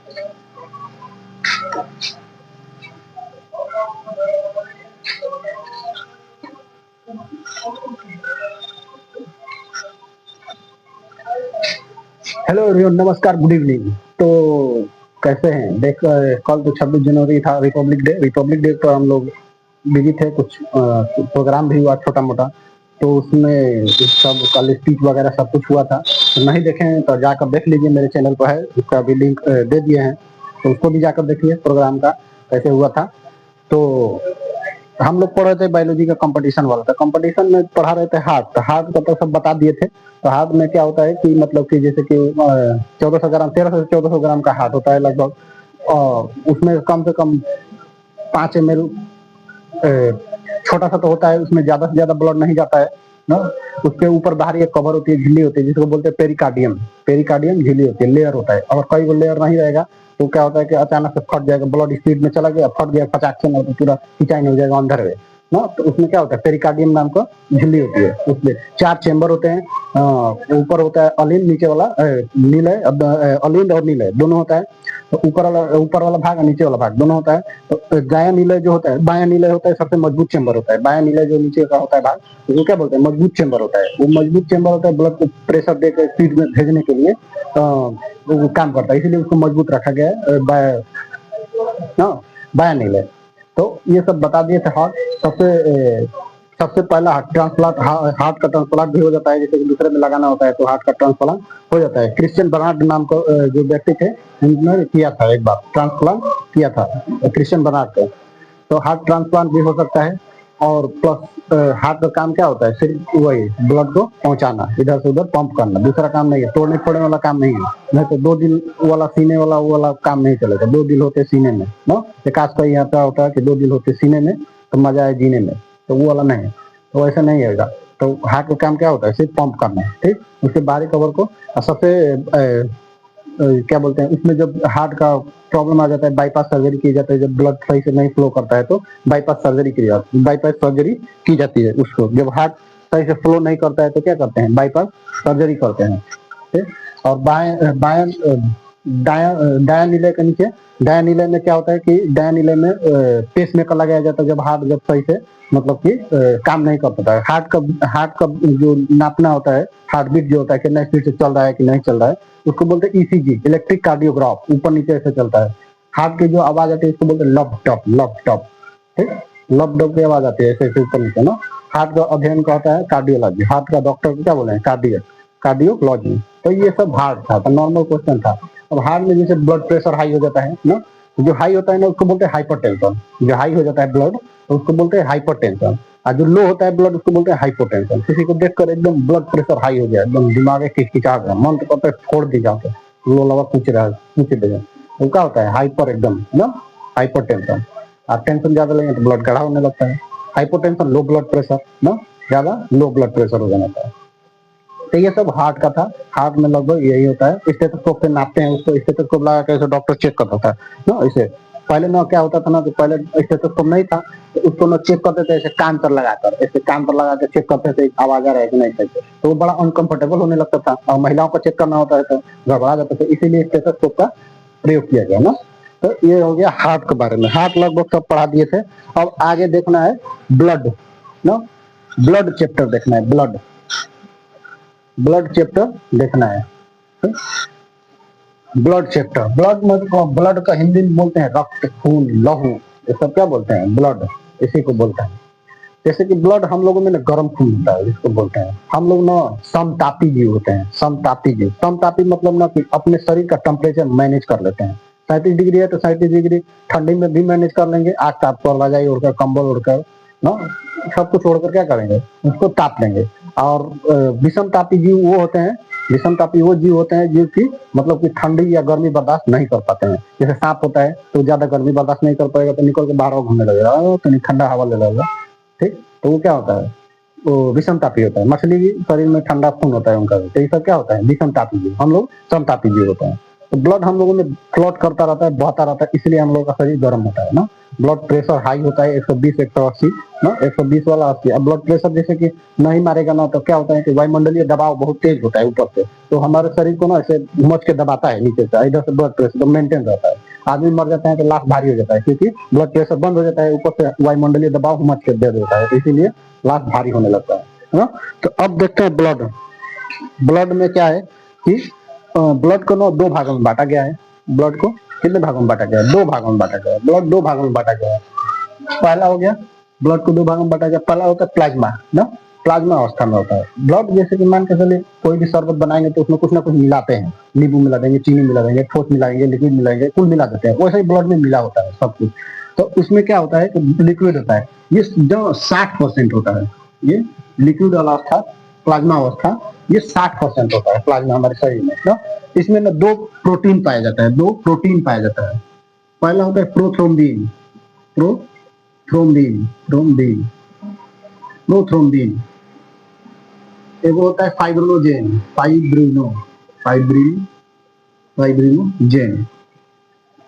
Hello everyone, नमस्कार, good evening. तो कैसे हैं? देख, कल तो 26 जनवरी था, रिपब्लिक डे पर हम लोग बिजी थे। कुछ प्रोग्राम भी हुआ छोटा मोटा, तो उसमें सब कल स्पीच वगैरह सब कुछ हुआ था। तो नहीं देखें तो जाकर देख लीजिए, मेरे चैनल पर है, उसका भी लिंक दे दिए हैं, तो उसको भी जाकर देखिए प्रोग्राम का कैसे हुआ था। तो हम लोग पढ़ रहे थे बायोलॉजी का कंपटीशन वाला था। कंपटीशन में पढ़ा रहे थे हार्ट, तो हार्ट का तो सब बता दिए थे। तो हार्ट में क्या होता है कि मतलब कि जैसे कि 1400 ग्राम, 1300 से 1400 ग्राम का हार्ट होता है लगभग, और उसमें कम से कम 5 ml छोटा सा तो होता है, उसमें ज्यादा से ज्यादा ब्लड नहीं जाता है ना। उसके ऊपर बाहरी एक कवर होती है, झिल्ली होती है, जिसको बोलते हैं पेरिकार्डियम। पेरिकार्डियम झिल्ली होती है, लेयर होता है। और कई वो लेयर नहीं रहेगा तो क्या होता है कि अचानक से फट जाएगा, ब्लड स्पीड में चला गया, फट गया, पचाक से तो पूरा खिंचाई हो जाएगा अंदर में ना। तो उसमें क्या होता है, पेरिकार्डियम नाम का झिल्ली होती है। उसमें 4 चेम्बर होते हैं। ऊपर होता है अलिंद, नीचे वाला नीलय, अलिंद और नीलय दोनों होता है। तो ऊपर वाला भाग और नीचे वाला भाग दोनों होता है। तो दायां नीलय जो होता है, बायां नीलय होता है, सबसे मजबूत चेंबर होता है। बायां नीलय जो नीचे का होता है भाग, उसको क्या बोलते हैं, मजबूत चेंबर होता है। वो मजबूत चेंबर होता है, ब्लड को प्रेशर देकर स्पीड में भेजने के लिए वो काम करता है, इसीलिए उसको मजबूत रखा गया है ना, बायां नीलय। तो ये सब बता दिए थे। हार्ट सबसे पहला हार्ट का ट्रांसप्लांट भी हो जाता है, जैसे कि दूसरे में लगाना होता है तो हार्ट का ट्रांसप्लांट हो जाता है। क्रिश्चियन बर्नार्ड नाम का जो व्यक्ति थे, उन्होंने किया था, एक बार ट्रांसप्लांट किया था, क्रिश्चियन बर्नार्ड का। तो हार्ट ट्रांसप्लांट भी हो सकता है। और प्लस हार्ट का काम क्या होता है, सिर्फ वही ब्लड को पहुंचाना, इधर से उधर पंप करना, दूसरा काम नहीं है, तोड़ने फोड़ने वाला काम नहीं है। नहीं तो 2 दिल वाला सीने वाला वो वाला काम नहीं चलेगा। 2 दिल होते सीने में ना, विकास का यहाँ पे होता है कि 2 दिल होते सीने में तो मजा है जीने में, तो वो वाला नहीं है, तो ऐसा नहीं होगा। तो हार्ट का काम क्या होता है, सिर्फ पंप करना है, ठीक। उसके बाहरी कवर को सबसे क्या बोलते हैं, उसमें जब हार्ट का प्रॉब्लम आ जाता है, बाईपास सर्जरी की जाती है। जब ब्लड सही से नहीं फ्लो करता है तो बाईपास सर्जरी की जाती है उसको। जब हार्ट सही से फ्लो नहीं करता है तो क्या करते हैं, बाईपास सर्जरी करते हैं, ठीक। और बाएं बाएं दाया नीले के नीचे, दाया नीले में क्या होता है कि दाया नीले में पेस मेकर लगाया जाता है। जब हार्ट जब सही से मतलब कि काम नहीं कर पाता है, हार्ट का जो नापना होता है, हार्ट बीट जो होता है, कितना स्पीड से चल रहा है कि नहीं चल रहा है, उसको बोलते हैं ईसीजी, इलेक्ट्रिक कार्डियोग्राफ। ऊपर नीचे ऐसे चलता है। हार्ट की जो आवाज आती है उसको बोलते हैं लब टॉप, लब टॉप, ठीक। लब डब की आवाज आती है ऐसे ऐसे ऊपर नीचे ना। हार्ट का अध्ययन कहता है कार्डियोलॉजी। हार्ट का डॉक्टर क्या बोले हैं, कार्डियोलॉजी। तो ये सब हार्ट था, तो नॉर्मल क्वेश्चन था। अब हार्ट में जैसे ब्लड प्रेशर हाई हो जाता है ना, जो हाई होता है ना उसको बोलते हैं हाइपरटेंशन। जो हाई हो जाता है ब्लड उसको बोलते हैं हाइपरटेंशन। और जो लो होता है ब्लड उसको बोलते हैं हाइपोटेंशन। किसी को देखकर एकदम ब्लड प्रेशर हाई हो गया, एकदम दिमाग में खिचखिचा गया, मन तो करता है फोड़ दी जाके, लो लवा पूछ दे, वो क्या होता है, हाइपर एकदम ना, हाइपरटेंशन। और टेंशन ज्यादा लेंगे तो ब्लड गाढ़ा होने लगता है। हाइपोटेंशन लो ब्लड प्रेशर ना, ज्यादा लो ब्लड प्रेशर हो जाता है। तो ये सब हार्ट का था। हार्ट में लगभग यही होता है। स्टेथोस्कोप से नापते हैं उसको, स्टेथोस्कोप लगा के ऐसे डॉक्टर चेक करता था ना। इसे पहले ना क्या होता था ना, तो पहले स्टेथोस्कोप नहीं था, तो उसको ना चेक करते थे ऐसे कान पर लगाकर, ऐसे कान पर लगा के चेक करते थे आवाज आ रहा है कि नहीं सही से। तो वो बड़ा अनकंफर्टेबल होने लगता था, और महिलाओं को चेक करना होता है तो घबरा जाता था, इसीलिए स्टेथोस्कोप का प्रयोग किया गया ना। तो ये हो गया हार्ट के बारे में। हार्ट लगभग सब पढ़ा दिए थे। अब आगे देखना है ब्लड ना, ब्लड चैप्टर देखना है, ब्लड चैप्टर देखना है। ब्लड चैप्टर, ब्लड का हिंदी में बोलते हैं रक्त, खून, लहू, ये सब क्या बोलते हैं, ब्लड, इसी को बोलते हैं। जैसे कि ब्लड हम लोगों में ना गर्म खून होता है, जिसको बोलते हैं हम लोग ना समतापी जीव होते हैं। समतापी जीव, समतापी मतलब ना कि अपने शरीर का टेम्परेचर मैनेज कर लेते हैं। 37 डिग्री है तो 37 डिग्री ठंडी में भी मैनेज कर लेंगे। आग ताप कर, रजाई उड़कर, कंबल उड़कर ना, सब कुछ छोड़कर क्या करेंगे, उसको ताप लेंगे। और विषम तापी जीव वो होते हैं, विषम तापी वो जीव होते हैं जो कि मतलब कि ठंडी या गर्मी बर्दाश्त नहीं कर पाते हैं। जैसे सांप होता है तो ज्यादा गर्मी बर्दाश्त नहीं कर पाएगा, तो निकल के बाहर घूमने लगेगा, तो नहीं ठंडा हवा ले लेगा, ठीक। तो वो क्या होता है, वो विषम तापी होता है। मछली भी शरीर में ठंडा खून होता है उनका भी, तो ये सब क्या होता है, विषम तापी जीव। हम लोग समतापी जीव होते हैं। तो ब्लड हम लोगों में फ्लोट करता रहता है, बहता रहता है, इसलिए हम लोग का शरीर गर्म होता है ना। ब्लड प्रेशर हाई होता है 120 180 ना, 120 वाला 80। अब ब्लड प्रेशर जैसे कि नहीं मारेगा ना तो क्या होता है कि वायुमंडलीय दबाव बहुत तेज होता है ऊपर से, तो हमारे शरीर को ना ऐसे घुमच के दबाता है नीचे से, इधर से ब्लड प्रेशर तो मेंटेन रहता है। आदमी मर जाता है तो लाश भारी हो जाता है, क्योंकि ब्लड प्रेशर बंद हो जाता है, ऊपर से वायुमंडलीय दबाव घुमच के दे देता है, इसीलिए लाश भारी होने लगता है ना। तो अब देखते हैं ब्लड। ब्लड में क्या है कि ब्लड को ना दो भागों में बांटा गया है। ब्लड को कितने भागों में बांटा गया है? दो भागों में बांटा गया है। ब्लड दो भागों में बांटा गया है। पहला हो गया, ब्लड को दो भागों में बांटा गया। पहला होता है प्लाज्मा ना, प्लाज्मा अवस्था में होता है ब्लड। जैसे कि मान के चलिए कोई भी शरबत बनाएंगे तो उसमें कुछ ना कुछ मिलाते हैं, नींबू मिला देंगे, चीनी मिला देंगे, ठोस मिलाएंगे, लिक्विड मिलाएंगे, कुल मिला देते हैं। वैसे ही ब्लड में मिला होता है सब कुछ। तो उसमें क्या होता है कि लिक्विड होता है, ये जो 60% होता है, ये लिक्विड अवस्था, प्लाज्मा अवस्था, ये 60% होता है प्लाज्मा हमारे शरीर में ना। इसमें ना दो प्रोटीन पाया जाता है, दो प्रोटीन पाया जाता है। पहला होता है प्रोथ्रोम्बिन, प्रोथ्रोम्बिन, थ्रोम्बिन, प्रोथ्रोम्बिन। एक होता है फाइब्रिनोजेन, फाइब्रिन, फाइब्रिनोजेन।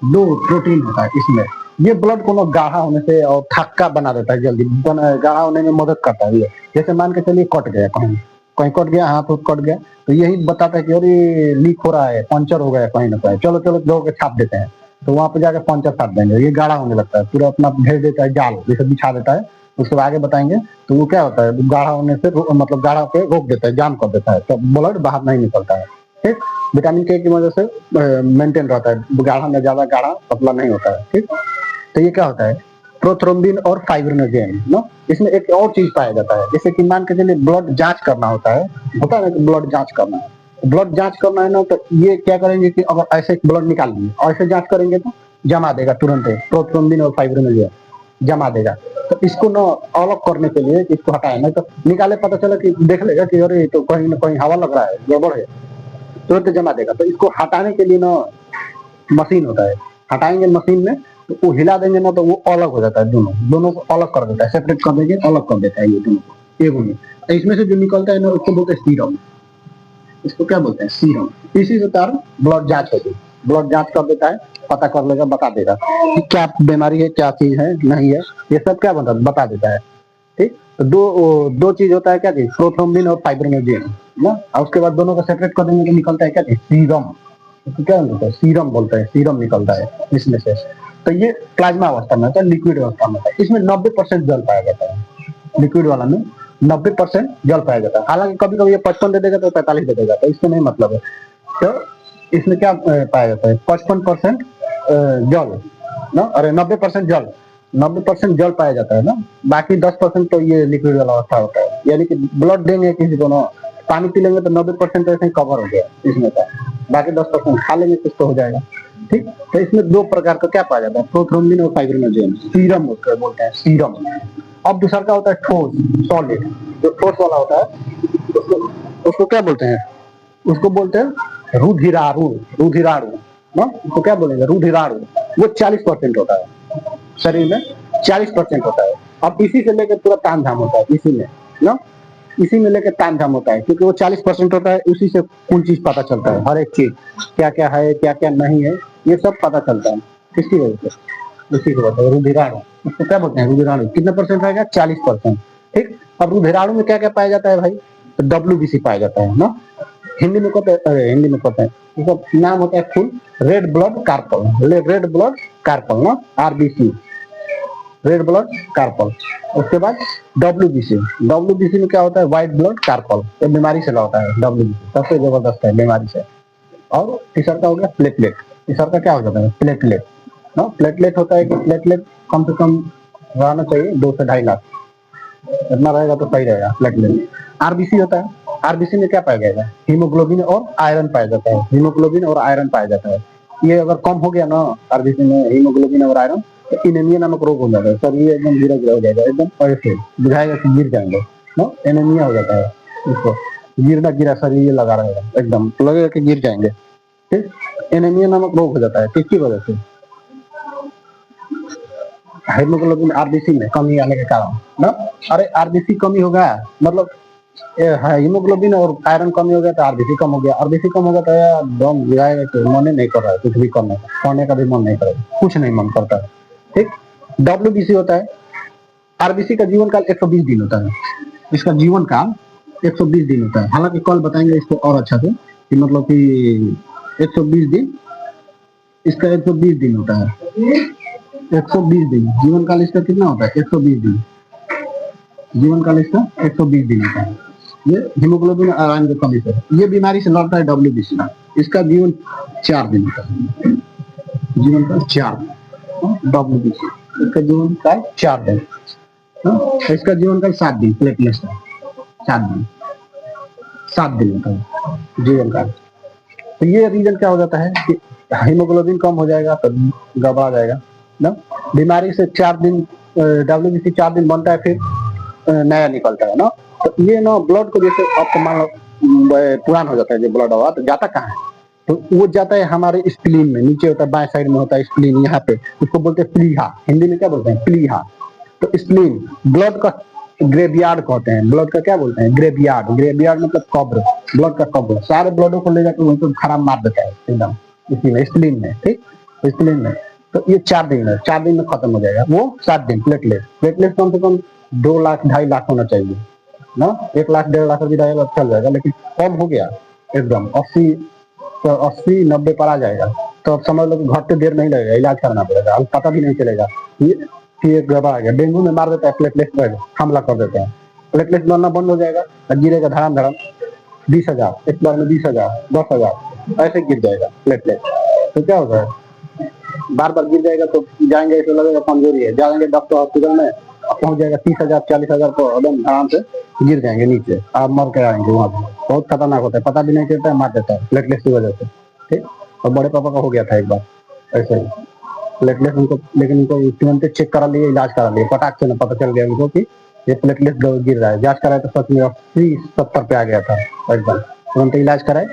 दो प्रोटीन होता है इसमें। ये ब्लड को ना गाढ़ा होने से और थक्का बना देता है, जल्दी गाढ़ा होने में मदद करता है ये। जैसे मान के चलिए कट गया, कहीं कहीं कट गया, हाथ कट गया, तो यही बताता है कि अरे लीक हो रहा है, पंचर हो गया कहीं ना कहीं, चलो चलो दौड़ के छाप देते हैं। तो वहां पे जाके पंचर छाप देंगे, ये गाढ़ा होने लगता है, पूरा अपना भेज देता है, जाल जैसे बिछा देता है। उसके बाद आगे बताएंगे तो वो क्या होता है, गाढ़ा होने से मतलब गाढ़ा पे रोक देता है, जाम कर देता है, तो ब्लड बाहर नहीं निकलता है। ठीक, विटामिन के की वजह से मेंटेन रहता है, गाढ़ा में ज्यादा गाढ़ा पतला नहीं होता है। ठीक, तो ये क्या होता है, प्रोथ्रोम्बिन और फाइब्रिनोजेन ना। इसमें एक और चीज पाया जाता है, जैसे कि मान के चलिए ब्लड जांच करना होता है ना कि ब्लड जांच करना है, ब्लड जांच करना है ना, तो ये क्या करेंगे कि अगर ऐसे ब्लड निकाल लिए, ऐसे जांच करेंगे तो जमा देगा तुरंत, प्रोथ्रोम्बिन और फाइब्रिनोजेन जमा देगा। तो इसको ना अलग करने के लिए इसको हटाए, नहीं तो निकाले पता चला कि देख लेगा कि अरे तो कहीं ना कहीं हवा लग रहा है, गड़बड़ है, तुरंत जमा देगा। तो इसको हटाने के लिए ना मशीन होता है, हटाएंगे मशीन में तो वो हिला देंगे ना, तो वो अलग हो जाता है, दोनों दोनों को अलग कर देता है, सेपरेट कर देंगे, अलग कर देता है ये दोनों को एगो में। इसमें से जो निकलता है ना उसको बोलते हैं सीरम। इसको क्या बोलते हैं, सीरम। इसी के कारण ब्लड जांच होती है, ब्लड जांच कर देता है, पता कर लेगा, बता देगा कि क्या बीमारी है, क्या चीज है, नहीं है, ये सब क्या बता देता है। ठीक, तो दो चीज होता है, क्या चीज, प्रोथ्रोम्बिन और फाइब्रिनोजेन ना। और उसके बाद दोनों को सेपरेट कर देंगे तो निकलता है क्या चीज, सीरम। इसको क्या बोलते हैं, सीरम बोलते हैं, सीरम निकलता है इसमें से। तो ये प्लाज्मा अवस्था में होता है, लिक्विड अवस्था में होता है। इसमें 90% जल पाया जाता है, लिक्विड वाला में 90% जल पाया जाता है। हालांकि कभी कभी ये 55 दे देगा तो 45 दे देगा, तो इससे नहीं मतलब है। तो इसमें क्या पाया जाता है, 55% जल ना, अरे 90% जल, 90% जल पाया जाता है ना। बाकी 10% तो ये लिक्विड वाला अवस्था होता है। यानी कि ब्लड देंगे किसी को ना, पानी पी लेंगे तो 90% ऐसे ही कवर हो गया इसमें का, बाकी 10% खा लेंगे कुछ तो हो जाएगा। ठीक, तो इसमें दो प्रकार का क्या पाया जाता है, प्रोथ्रोम्बिन और फाइब्रिनोजेन, सीरम उसको बोलते हैं, सीरम। अब दूसरा क्या होता है, ठोस, सॉलिड। जो ठोस वाला होता है उसको क्या बोलते हैं, उसको बोलते हैं रुधिराणु, रुधिराणु ना। उसको क्या बोलेंगे, रुधिराणु। वो 40% होता है शरीर में, 40% होता है। अब इसी से लेकर पूरा तामझाम होता है, इसी में ना, इसी में लेकर तामझाम होता है, क्योंकि वो 40% होता है, उसी से कुल चीज पता चलता है, हर एक चीज क्या क्या है, क्या क्या नहीं है, ये सब पता चलता है। किसकी वजह से, उसी को बोलते हैं रुधिराणु। उसको क्या बोलते हैं, रुधिराणु। कितना परसेंट रहेगा, 40%। ठीक, अब रुधिराणु में क्या क्या पाया जाता है भाई, तो WBC पाया जाता है ना। हिंदी में कहते हैं, हिंदी में कहते हैं, उसका नाम होता है full red blood corpuscle, red blood corpuscle ना, RBC, रेड ब्लड कार्पल। उसके बाद WBC, WBC में क्या होता है, व्हाइट ब्लड कार्पल। ये बीमारी से होता है WBC, सबसे जबरदस्त है बीमारी से। और तीसरा का हो गया प्लेटलेट। तीसरा का क्या हो जाता है, प्लेटलेट ना। प्लेटलेट होता है कि प्लेटलेट कम से कम रहना चाहिए 2 से 2.5 लाख, इतना रहेगा तो सही रहेगा प्लेटलेट। RBC होता है, RBC में क्या पाया जाएगा, हीमोग्लोबिन और आयरन पाया जाता है, हीमोग्लोबिन और आयरन पाया जाता है। ये अगर कम हो गया ना RBC में हीमोग्लोबिन और आयरन, तो एनीमिया नामक रोग हो जाता है, शरीर एकदम गिरा गिरा हो जाएगा, एकदम ऐसे बुझाएगा कि गिर जाएंगे ना, एनीमिया हो जाता है। इसको गिरना गिरा शरीर लगा रहेगा, एकदम लगेगा कि गिर जाएंगे। ठीक, एनीमिया नामक रोग हो जाता है, किसकी वजह से, हीमोग्लोबिन RBC में कमी आने के कारण ना। अरे RBC कमी होगा मतलब हीमोग्लोबिन और आयरन कमी हो गया तो RBC कम हो गया, RBC कम हो गया तो यार दम गिराएगा, तो मन नहीं कर रहा है कुछ भी करने का, पढ़ने का भी मन नहीं करेगा, कुछ नहीं मन करता है। ठीक, WBC होता है, RBC का जीवन काल 120 दिन होता है, इसका जीवन काल 120 दिन होता है। हालांकि कल बताएंगे इसको और अच्छा से कि मतलब कि 120 दिन, इसका 120 दिन होता है, 120 दिन जीवन काल इसका कितना होता है, 120 दिन जीवन काल इसका 120 दिन होता है। ये हीमोग्लोबिन और आयरन की कमी से ये बीमारी से लड़ता है WBC, इसका जीवन 4 दिन होता है, जीवन काल 4 दिन WBC, इसका जीवन काल 4 दिन, इसका जीवन काल 7 दिन, प्लेटलेट्स का 7 दिन होता है जीवन काल। तो ये रीजन क्या हो जाता है कि हीमोग्लोबिन कम हो जाएगा तो गड़बड़ा जाएगा ना, बीमारी से 4 दिन WBC 4 दिन बनता है, फिर नया निकलता है ना। तो ये ना ब्लड को जैसे अब मान लो पुरान हो जाता है, जो ब्लड होगा तो जाता कहाँ है, तो वो जाता है हमारे स्प्लीन में, नीचे होता है बाएं साइड में होता है स्प्लीन, यहाँ पे उसको बोलते हैं प्लीहा, हिंदी में क्या बोलते हैं, प्लीहा। तो स्प्लीन ब्लड का ग्रेवयार्ड कहते हैं, ब्लड का क्या बोलते हैं, ग्रेवयार्ड, ग्रेवयार्ड मतलब कब्र, ब्लड का कब्र, सारे ब्लडों को ले जाकर वहीं पर खराब मार देता है एकदम, इसी में स्प्लीन में, ठीक स्प्लीन में। तो ये 4 दिन है, 4 दिन में खत्म हो जाएगा, वो 7 दिन। प्लेटलेट कम से कम 2 लाख 2.5 लाख होना चाहिए ना, 1 लाख 1.5 लाख भी रहेगा चल जाएगा, लेकिन कम हो गया एकदम 80-90 पर आ जाएगा तो अब समझ लो कि घटते देर नहीं लगेगा, इलाज करना पड़ेगा, अब पता भी नहीं चलेगा ये गड़बड़ आ गया। डेंगू में मार देता है प्लेटलेट पर, हमला कर देते हैं, प्लेटलेट बनना बंद हो जाएगा और गिरेगा धड़ाम 20,000, एक बार में 20,000 10,000 ऐसे गिर जाएगा प्लेटलेट। तो क्या होगा, बार बार गिर जाएगा तो जाएंगे, ऐसे लगेगा कमजोरी है, जाएंगे डॉक्टर हॉस्पिटल में, पहुंच जाएगा 30,000 40,000 को, एकदम आराम से गिर जाएंगे नीचे, आप मर के आएंगे वहां पे। बहुत खतरनाक होता है, पता भी नहीं चलता है, मार देता है प्लेटलेट की वजह से, ठीक। और बड़े पापा का हो गया था एक बार ऐसे ही प्लेटलेट उनको, लेकिन उनको तुरंत चेक करा लिए, इलाज करा लिए, फटाक से ना पता चल गया उनको कि ये प्लेटलेट गिर रहा है, जांच कराए तो सच में 80-70 पे आ गया था एकदम, तुरंत इलाज कराए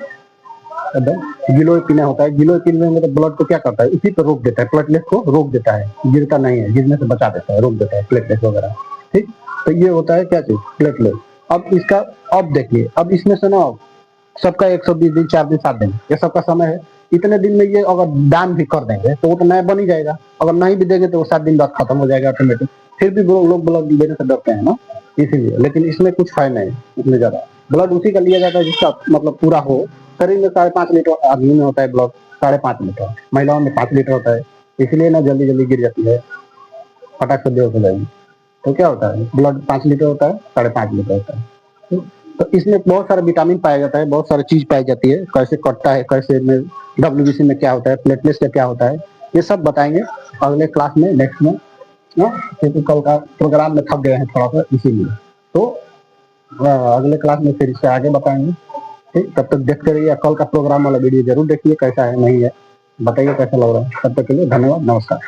एकदम। गिलोइपिन होता है, गिलोइपिन में मतलब ब्लड को क्या करता है, इसी पे रोक देता है, प्लेटलेट को रोक देता है, गिरता नहीं है, गिरने से बचा देता है, रोक देता है प्लेटलेट वगैरह, ठीक। तो ये होता है क्या चीज, प्लेटलेट। अब इसका अब देखिए, अब इसमें से ना सबका 120 दिन 4 दिन 7 दिन ये सबका समय है, इतने दिन में ये अगर दान भी कर देंगे तो वो तो नया बन ही जाएगा, अगर नहीं भी देंगे तो वो 7 दिन बाद खत्म हो जाएगा ऑटोमेटिक। फिर भी लोग ब्लड देने से डरते हैं ना, इसीलिए। लेकिन इसमें कुछ फायदा नहीं, इसमें ज्यादा ब्लड उसी का लिया जाता है जिसका मतलब पूरा हो। शरीर में 5.5 लीटर आदमी में होता है ब्लड, 5.5 लीटर, महिलाओं में 5 लीटर होता है, इसलिए ना जल्दी जल्दी गिर जाती है, फटाक से बेहोश हो जाएगी। तो क्या होता है, ब्लड 5 लीटर होता है, 5.5 लीटर होता है। तो इसमें बहुत सारे विटामिन पाया जाता है, बहुत सारी चीज पाई जाती है, कैसे कटता है, कैसे में WBC में क्या होता है, प्लेटलेट्स का क्या होता है, ये सब बताएंगे अगले क्लास में, नेक्स्ट में ना, क्योंकि कल का प्रोग्राम में थक गए हैं थोड़ा सा इसीलिए। तो अगले क्लास में फिर इससे आगे बताएंगे, ठीक। तब तक देखते रहिए, कल का प्रोग्राम वाला वीडियो जरूर देखिए, कैसा है नहीं है बताइए कैसा लग रहा है। तब तक के लिए धन्यवाद, नमस्कार।